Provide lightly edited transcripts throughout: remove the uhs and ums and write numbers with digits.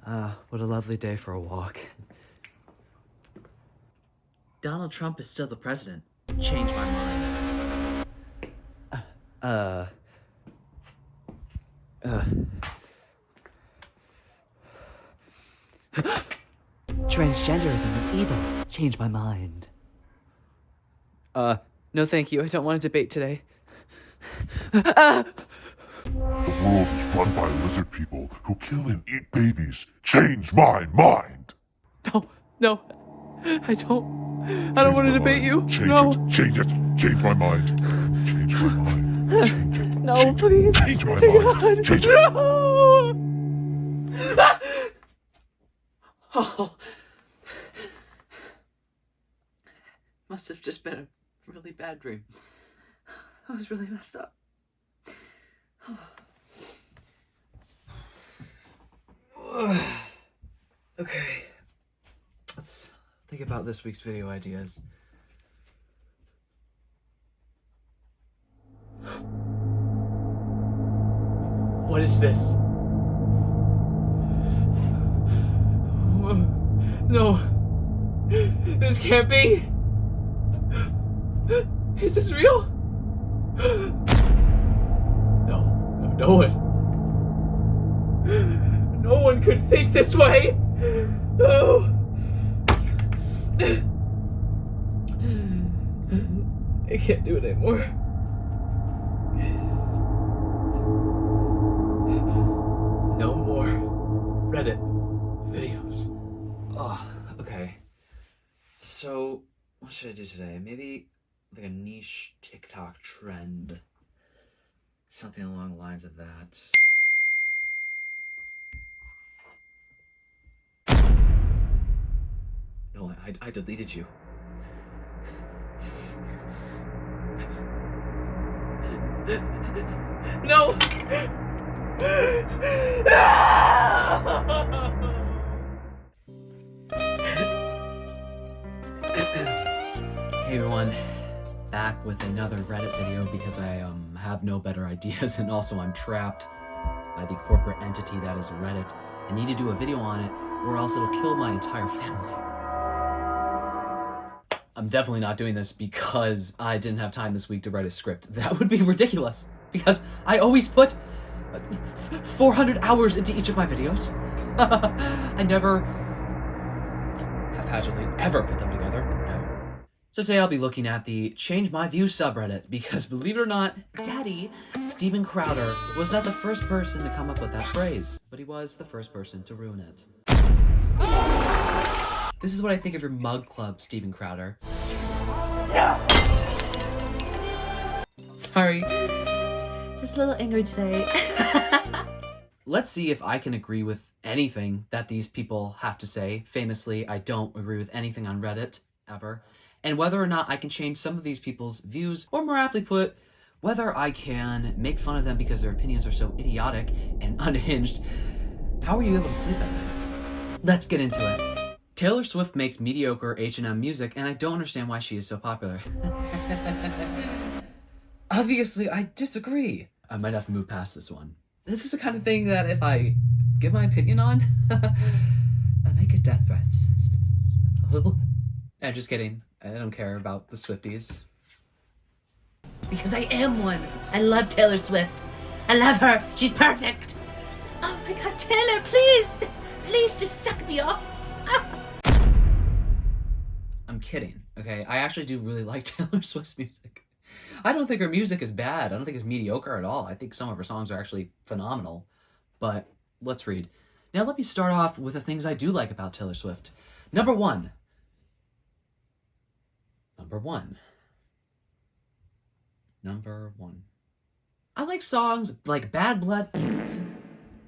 What a lovely day for a walk. Donald Trump is still the president. Change my mind. Transgenderism is evil. Change my mind. No thank you. I don't want to debate today. The world is run by lizard people who kill and eat babies. Change my mind! No. I don't want to debate you. Change No. it. Change it. Change my mind. Change my mind. Change it. No, Change it. please. Change my mind. Change it. No. Oh. Must have just been a really bad dream. I was really messed up. Okay. Let's think about this week's video ideas. What is this? No. This can't be. Is this real? No one. No one could think this way. Oh. I can't do it anymore. No more Reddit videos. Oh, okay. So, what should I do today? Maybe like a niche TikTok trend. Something along the lines of that. No, I deleted you. No! Hey everyone, back with another Reddit video because I have no better ideas, and also I'm trapped by the corporate entity that is Reddit. I need to do a video on it or else it'll kill my entire family. I'm definitely not doing this because I didn't have time this week to write a script. That would be ridiculous because I always put 400 hours into each of my videos. I never haphazardly ever put them together. No. So today I'll be looking at the Change My View subreddit because, believe it or not, Daddy, Steven Crowder, was not the first person to come up with that phrase, but he was the first person to ruin it. This is what I think of your mug club, Steven Crowder. Yeah. Sorry. Just a little angry today. Let's see if I can agree with anything that these people have to say. Famously, I don't agree with anything on Reddit, ever. And whether or not I can change some of these people's views, or more aptly put, whether I can make fun of them because their opinions are so idiotic and unhinged. How are you able to sleep at night? Let's get into it. Taylor Swift makes mediocre H&M music, and I don't understand why she is so popular. Obviously, I disagree. I might have to move past this one. This is the kind of thing that if I give my opinion on, I might get death threats. I'm just kidding. I don't care about the Swifties. Because I am one. I love Taylor Swift. I love her. She's perfect. Oh my god, Taylor, please just suck me off. I'm kidding, okay? I actually do really like Taylor Swift's music. I don't think her music is bad. I don't think it's mediocre at all. I think some of her songs are actually phenomenal. But let's read. Now let me start off with the things I do like about Taylor Swift. Number one. I like songs like Bad Blood.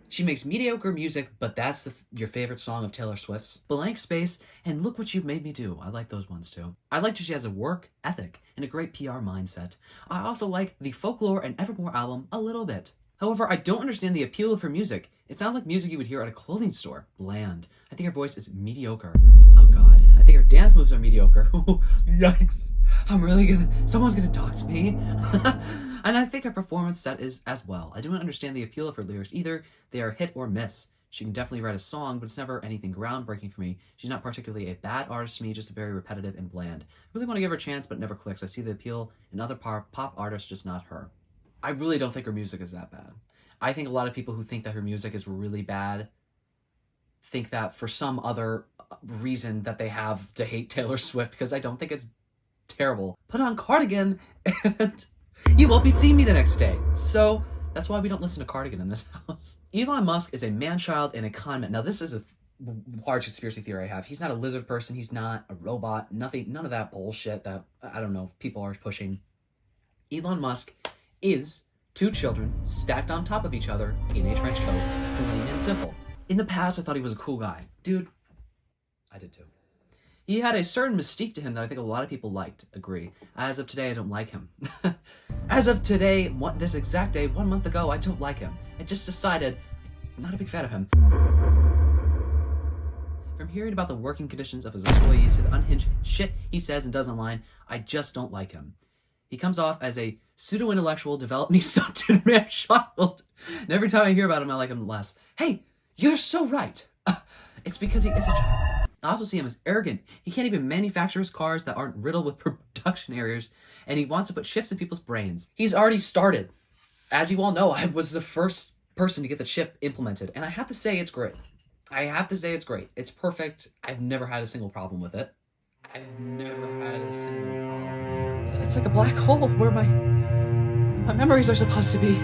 She makes mediocre music, but that's your favorite song of Taylor Swift's. Blank Space and Look What You've Made Me Do. I like those ones too. I like that she has a work ethic and a great PR mindset. I also like the Folklore and Evermore album a little bit. However, I don't understand the appeal of her music. It sounds like music you would hear at a clothing store. Bland. I think her voice is mediocre. Oh god. I think her dance moves are mediocre. Yikes. Someone's gonna talk to me. And I think her performance set is as well. I don't understand the appeal of her lyrics either. They are hit or miss. She can definitely write a song, but it's never anything groundbreaking for me. She's not particularly a bad artist to me, just very repetitive and bland. I really want to give her a chance, but it never clicks. I see the appeal in other pop artists, just not her. I really don't think her music is that bad. I think a lot of people who think that her music is really bad think that for some other reason that they have to hate Taylor Swift, because I don't think it's terrible. Put on Cardigan and you won't be seeing me the next day. So that's why we don't listen to Cardigan in this house. Elon Musk is a man-child and a con man. Now this is a large conspiracy theory I have. He's not a lizard person. He's not a robot. Nothing, none of that bullshit that, I don't know, people are pushing. Elon Musk is 2 children stacked on top of each other in a trench coat, plain and simple. In the past, I thought he was a cool guy. Dude, I did too. He had a certain mystique to him that I think a lot of people liked. Agree. As of today, I don't like him. As of today, this exact day, 1 month ago, I don't like him. I just decided, I'm not a big fan of him. From hearing about the working conditions of his employees to the unhinged shit he says and does online, I just don't like him. He comes off as a pseudo-intellectual, developmentally stunted man-child. And every time I hear about him, I like him less. Hey, you're so right. It's because he is a child. I also see him as arrogant. He can't even manufacture his cars that aren't riddled with production errors, and he wants to put chips in people's brains. He's already started. As you all know, I was the first person to get the chip implemented, and I have to say it's great. It's perfect. I've never had a single problem with it. It's like a black hole where my memories are supposed to be.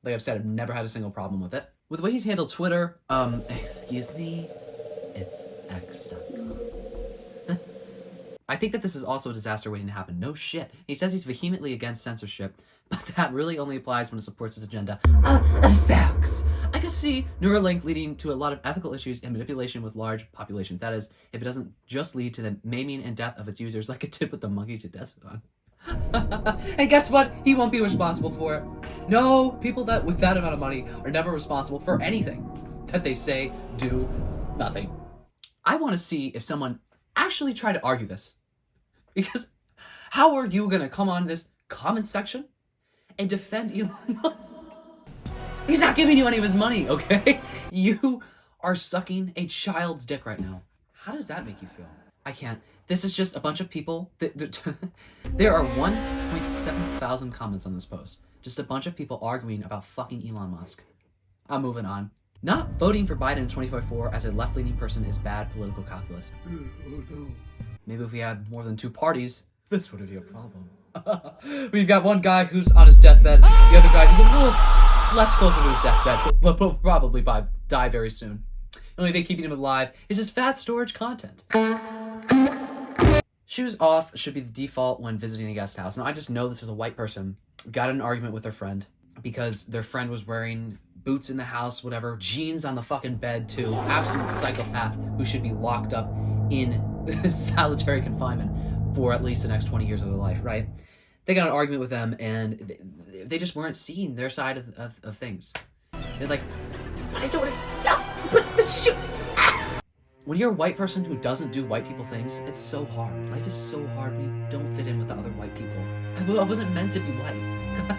Like I've said, I've never had a single problem with it. With the way he's handled Twitter, excuse me, it's X.com. I think that this is also a disaster waiting to happen. No shit. He says he's vehemently against censorship, but that really only applies when it supports his agenda. Facts. I could see Neuralink leading to a lot of ethical issues and manipulation with large populations. That is, if it doesn't just lead to the maiming and death of its users like it did with the monkeys it tested on. And guess what? He won't be responsible for it. No, people that with that amount of money are never responsible for anything that they say, do, nothing. I want to see if someone actually tried to argue this. Because how are you going to come on this comment section and defend Elon Musk? He's not giving you any of his money, okay? You are sucking a child's dick right now. How does that make you feel? I can't. This is just a bunch of people. There are 1.7 thousand comments on this post. Just a bunch of people arguing about fucking Elon Musk. I'm moving on. Not voting for Biden in 2024 as a left-leaning person is bad political calculus. Oh no. Maybe if we had more than 2 parties, this wouldn't be a problem. We've got one guy who's on his deathbed, the other guy who's a little less closer to his deathbed, but will probably die very soon. The only thing keeping him alive is his fat storage content. Shoes off should be the default when visiting a guest house. Now, I just know this is a white person got in an argument with their friend because their friend was wearing boots in the house, whatever, jeans on the fucking bed too. Absolute psychopath who should be locked up in solitary confinement for at least the next 20 years of their life, right? They got an argument with them and they just weren't seeing their side of things. They're like, but I don't, no, but the shoe. When you're a white person who doesn't do white people things, it's so hard. Life is so hard when you don't fit in with the other white people. I wasn't meant to be white, guys.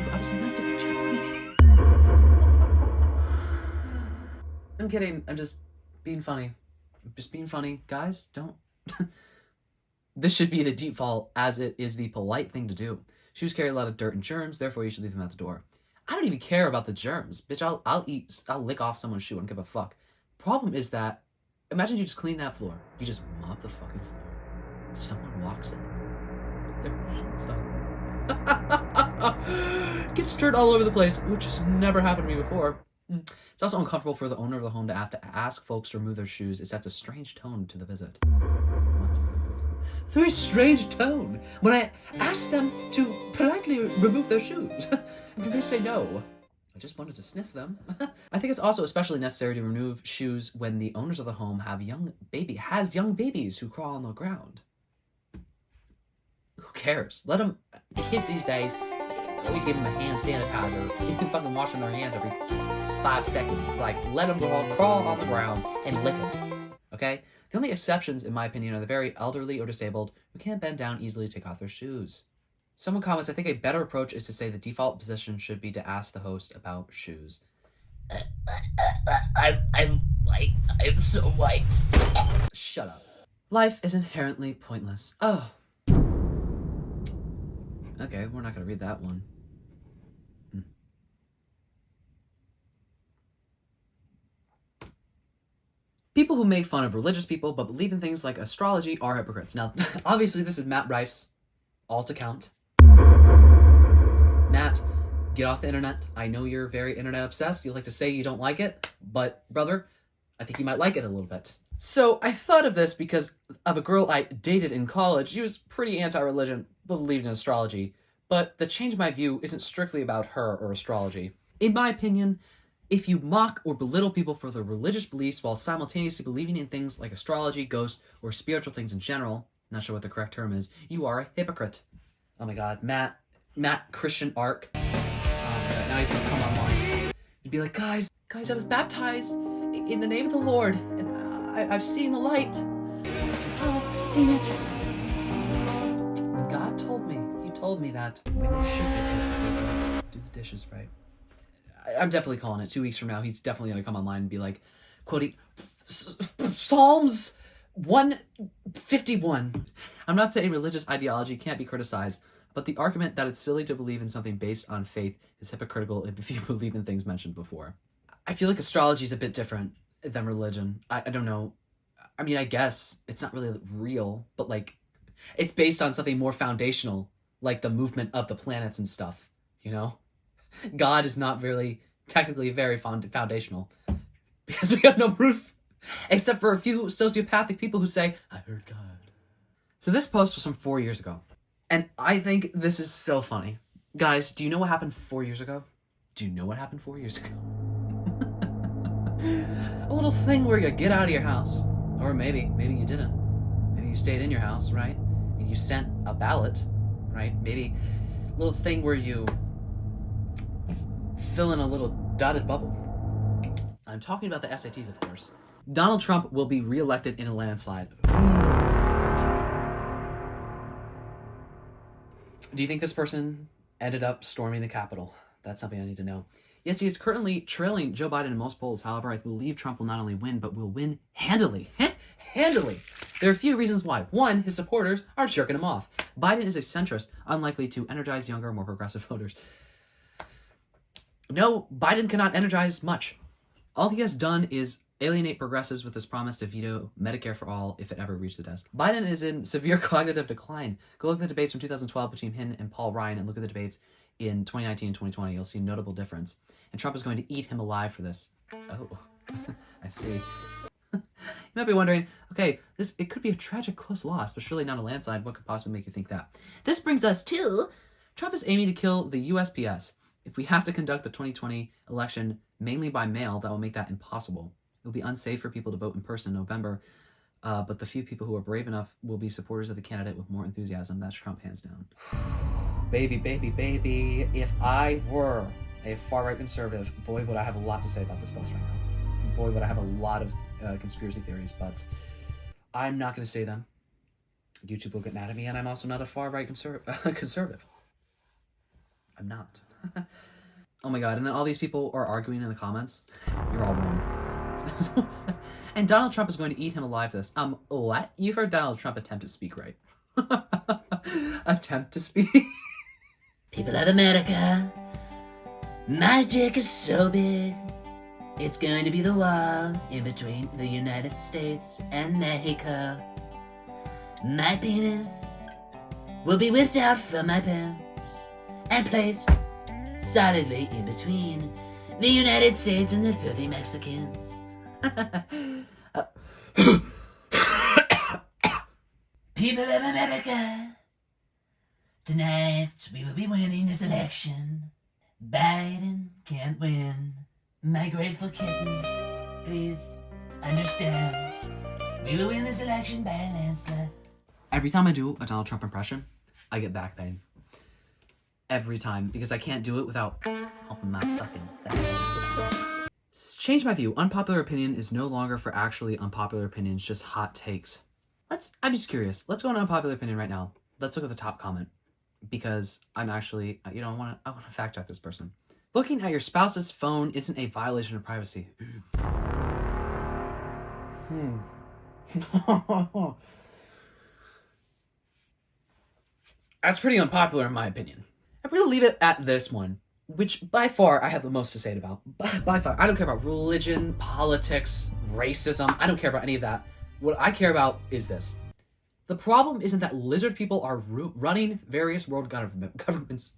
I was meant to be Chinese. I'm kidding. I'm just being funny. Guys, don't. This should be the default as it is the polite thing to do. Shoes carry a lot of dirt and germs, therefore you should leave them at the door. I don't even care about the germs. Bitch, I'll lick off someone's shoe. I don't give a fuck. Problem is that, imagine you just clean that floor. You just mop the fucking floor. Someone walks in. Their shoe's done. Gets dirt all over the place, which has never happened to me before. It's also uncomfortable for the owner of the home to have to ask folks to remove their shoes. It sets a strange tone to the visit. What? Very strange tone when I ask them to politely remove their shoes. And then they say no. I just wanted to sniff them. I think it's also especially necessary to remove shoes when the owners of the home have young babies who crawl on the ground. Who cares? Let them. Kids these days always give them a hand sanitizer. They can fucking washing their hands every 5 seconds. It's like, let them crawl on the ground and lick it. Okay? The only exceptions, in my opinion, are the very elderly or disabled who can't bend down easily to take off their shoes. Someone comments, I think a better approach is to say the default position should be to ask the host about shoes. I'm white. I'm so white. Shut up. Life is inherently pointless. Oh. Okay, we're not gonna read that one. People who make fun of religious people but believe in things like astrology are hypocrites. Now, obviously, this is Matt Rife's alt account. Matt, get off the internet. I know you're very internet obsessed. You like to say you don't like it, but brother, I think you might like it a little bit. So I thought of this because of a girl I dated in college. She was pretty anti-religion, but believed in astrology. But the Change My View isn't strictly about her or astrology. In my opinion, if you mock or belittle people for their religious beliefs while simultaneously believing in things like astrology, ghosts, or spiritual things in general, not sure what the correct term is, you are a hypocrite. Oh my god, Matt Christian Arc. Oh my god, now he's gonna come online. He'd be like, guys, I was baptized in the name of the Lord, and I've seen the light. Oh, I've seen it. And God told me, he told me that women should get paid if they don't do the dishes right. I'm definitely calling it. 2 weeks from now, he's definitely going to come online and be like, quoting, Psalms 151. I'm not saying religious ideology can't be criticized, but the argument that it's silly to believe in something based on faith is hypocritical if you believe in things mentioned before. I feel like astrology is a bit different than religion. I don't know. I mean, I guess it's not really real, but like, it's based on something more foundational, like the movement of the planets and stuff, you know? God is not really technically very foundational because we have no proof except for a few sociopathic people who say, I heard God. So this post was from 4 years ago, and I think this is so funny. Guys, do you know what happened 4 years ago? Do you know what happened 4 years ago? A little thing where you get out of your house, or maybe you didn't. Maybe you stayed in your house, right? And you sent a ballot, right? Maybe a little thing where you fill in a little dotted bubble. I'm talking about the SATs, of course. Donald Trump will be reelected in a landslide. Do you think this person ended up storming the Capitol? That's something I need to know. Yes, he is currently trailing Joe Biden in most polls. However, I believe Trump will not only win, but will win handily. Handily. There are a few reasons why. One, his supporters are jerking him off. Biden is a centrist, unlikely to energize younger, more progressive voters. No, Biden cannot energize much. All he has done is alienate progressives with his promise to veto Medicare for all if it ever reached the desk. Biden is in severe cognitive decline. Go look at the debates from 2012 between him and Paul Ryan and look at the debates in 2019 and 2020. You'll see a notable difference. And Trump is going to eat him alive for this. Oh, I see. You might be wondering, okay, it could be a tragic close loss, but surely not a landslide. What could possibly make you think that? This brings us to Trump is aiming to kill the USPS. If we have to conduct the 2020 election mainly by mail, that will make that impossible. It will be unsafe for people to vote in person in November, but the few people who are brave enough will be supporters of the candidate with more enthusiasm. That's Trump, hands down. Baby, baby, baby. If I were a far-right conservative, boy, would I have a lot to say about this post right now. Boy, would I have a lot of conspiracy theories, but I'm not going to say them. YouTube will get mad at me, and I'm also not a far-right conservative. I'm not. Oh my god, and then all these people are arguing in the comments. You're all wrong. And Donald Trump is going to eat him alive for this. What? You've heard Donald Trump attempt to speak right. Attempt to speak? People of America, my dick is so big, it's going to be the wall in between the United States and Mexico. My penis will be whipped out from my pants and placed solidly in between the United States and the filthy Mexicans. People of America, tonight we will be winning this election. Biden can't win. My grateful kittens, please understand. We will win this election by a landslide. Every time I do a Donald Trump impression, I get back pain. Every time, because I can't do it without opening my fucking face. Change my view. Unpopular opinion is no longer for actually unpopular opinions, just hot takes. I'm just curious. Let's go on unpopular opinion right now. Let's look at the top comment. because I'm actually, I want to fact check this person. Looking at your spouse's phone isn't a violation of privacy. That's pretty unpopular in my opinion. I'm going to leave it at this one, which by far I have the most to say about. By far, I don't care about religion, politics, racism. I don't care about any of that. What I care about is this. The problem isn't that lizard people are running various world governments.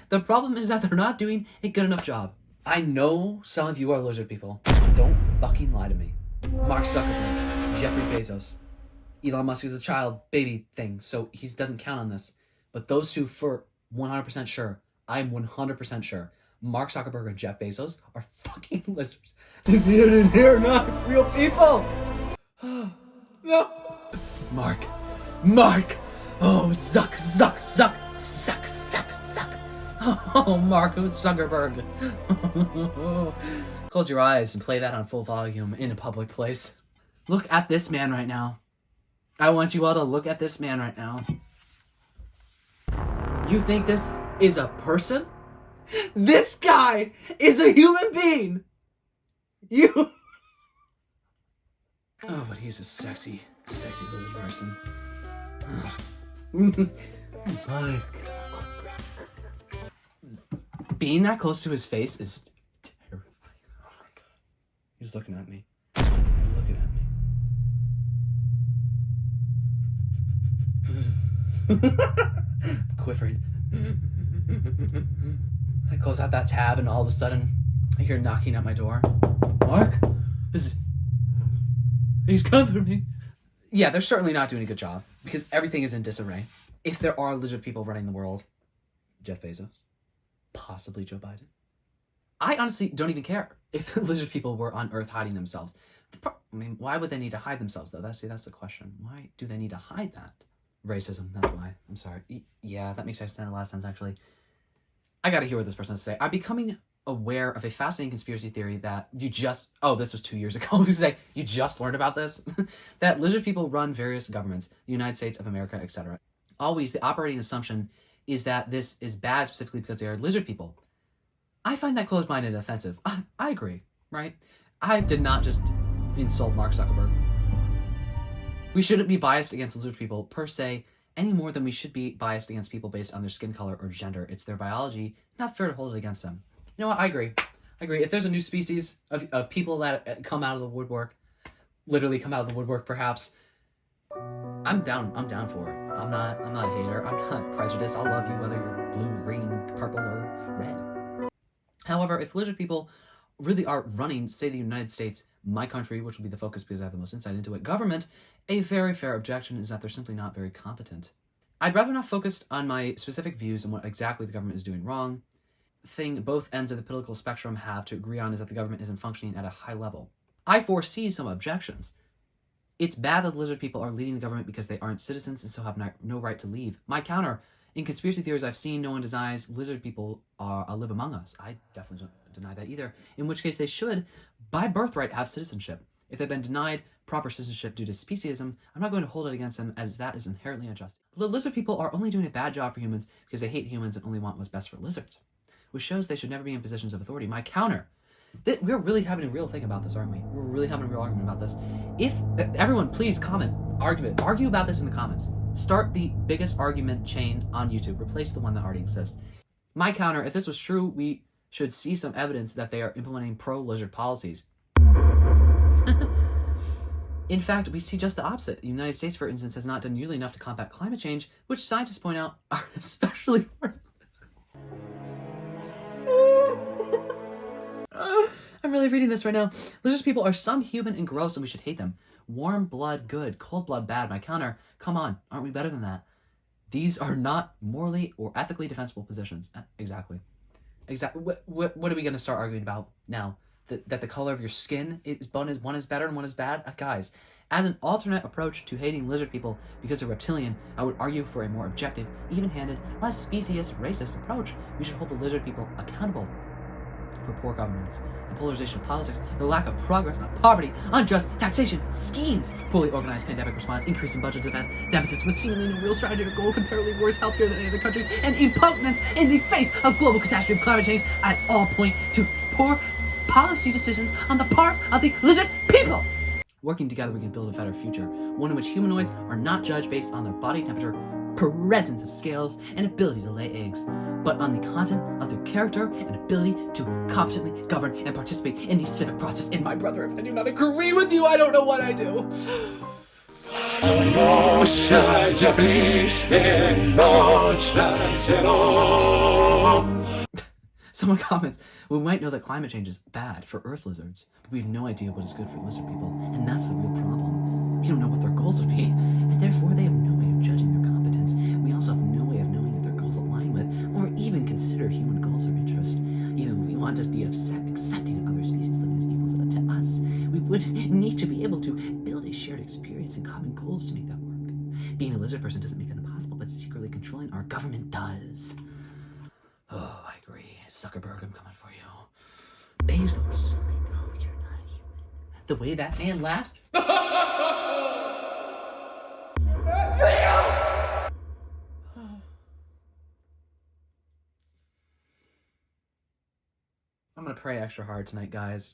The problem is that they're not doing a good enough job. I know some of you are lizard people. Don't fucking lie to me. Mark Zuckerberg, Jeffrey Bezos, Elon Musk is a child baby thing, so he doesn't count on this. But those two, for 100% sure, I'm 100% sure, Mark Zuckerberg and Jeff Bezos are fucking lizards. They're not real people. No. Mark. Oh, Zuck. Oh, Mark Zuckerberg. Close your eyes and play that on full volume in a public place. Look at this man right now. I want you all to look at this man right now. You think this is a person? This guy is a human being! You... Oh, but he's a sexy lizard person. Being that close to his face is terrifying. Oh my god. He's looking at me. Quivering. I close out that tab and all of a sudden I hear knocking at my door. Mark? He's coming for me. Yeah, they're certainly not doing a good job because everything is in disarray. If there are lizard people running the world, Jeff Bezos, possibly Joe Biden. I honestly don't even care if the lizard people were on Earth hiding themselves. Why would they need to hide themselves though? That's the question. Why do they need to hide that? Racism, that's why. I'm sorry. Yeah, that makes a lot of sense, actually. I gotta hear what this person has to say. I'm becoming aware of a fascinating conspiracy theory that this was 2 years ago. You just learned about this? That lizard people run various governments, the United States of America, etc. Always, the operating assumption is that this is bad specifically because they are lizard people. I find that closed-minded and offensive. I agree, right? I did not just insult Mark Zuckerberg. We shouldn't be biased against lizard people per se any more than we should be biased against people based on their skin color or gender. It's their biology, not fair to hold it against them. You know what? I agree. If there's a new species of people that come out of the woodwork, literally come out of the woodwork perhaps, I'm down for it. I'm not a hater. I'm not prejudiced. I'll love you whether you're blue, green, purple, or red. However, if lizard people really are running, say, the United States, my country, which will be the focus because I have the most insight into it, government, a very fair objection is that they're simply not very competent. I'd rather not focus on my specific views on what exactly the government is doing wrong. The thing both ends of the political spectrum have to agree on is that the government isn't functioning at a high level. I foresee some objections. It's bad that lizard people are leading the government because they aren't citizens and so have no right to leave. My counter, in conspiracy theories I've seen, no one denies lizard people live among us. I definitely don't deny that either. In which case they should, by birthright, have citizenship. If they've been denied proper citizenship due to speciesism, I'm not going to hold it against them as that is inherently unjust. The lizard people are only doing a bad job for humans because they hate humans and only want what's best for lizards, which shows they should never be in positions of authority. My counter, that we're really having a real thing about this, aren't we? We're really having a real argument about this. If everyone, please comment, argue about this in the comments. Start the biggest argument chain on YouTube. Replace the one that already exists. My counter, if this was true, we should see some evidence that they are implementing pro-lizard policies. In fact, we see just the opposite. The United States, for instance, has not done nearly enough to combat climate change, which scientists point out are especially hard. I'm really reading this right now. Lizard people are some human and gross and we should hate them. Warm blood good, cold blood bad. My counter, come on, aren't we better than that? These are not morally or ethically defensible positions. Exactly. What are we going to start arguing about now? That the color of your skin one is better and one is bad? Guys, as an alternate approach to hating lizard people because they're reptilian, I would argue for a more objective, even-handed, less specious, racist approach. We should hold the lizard people accountable. for poor governments, the polarization of politics, the lack of progress on poverty, unjust taxation schemes, poorly organized pandemic response, increasing budget deficits with seemingly no real strategy or goal, comparatively worse healthcare than any other countries, and impotence in the face of global catastrophe of climate change, at all point to poor policy decisions on the part of the lizard people. Working together, we can build a better future, one in which humanoids are not judged based on their body temperature, presence of scales, and ability to lay eggs, but on the content of their character and ability to competently govern and participate in the civic process. And my brother, if I do not agree with you, I don't know what I do. Someone comments, we might know that climate change is bad for earth lizards, but we have no idea what is good for lizard people, and that's the real problem. We don't know what their goals would be, and therefore they have no way of judging their competence. We also have no way of knowing if their goals align with, or even consider human goals or interest. Even if we want to be accepting of other species living as equals to us, we would need to be able to build a shared experience and common goals to make that work. Being a lizard person doesn't make that impossible, but secretly controlling our government does. Oh, I agree. Zuckerberg, I'm coming for you. Bezos, I know you're not a human. The way that man laughs. I'm gonna pray extra hard tonight, guys.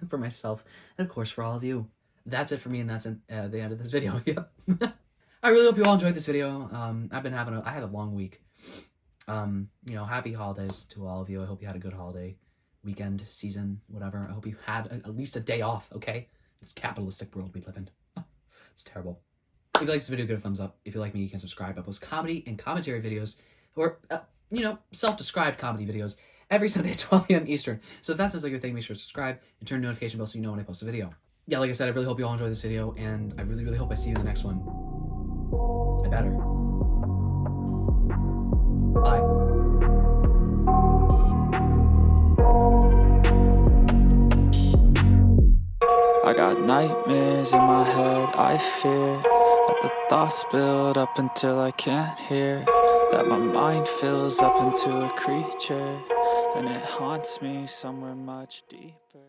For myself, and of course for all of you. That's it for me, and that's the end of this video. Yep. I really hope you all enjoyed this video. I had a long week. Happy holidays to all of you. I hope you had a good holiday weekend, season, whatever. I hope you had at least a day off, okay? This capitalistic world we live in. It's terrible. If you like this video, give it a thumbs up. If you like me, you can subscribe. I post comedy and commentary videos, or, self-described comedy videos every Sunday at 12 p.m. Eastern. So if that sounds like your thing, make sure to subscribe and turn the notification bell so you know when I post a video. Yeah, like I said, I really hope you all enjoy this video, and I really, really hope I see you in the next one. I better. Bye. I got nightmares in my head, I fear that the thoughts build up until I can't hear, that my mind fills up into a creature, and it haunts me somewhere much deeper.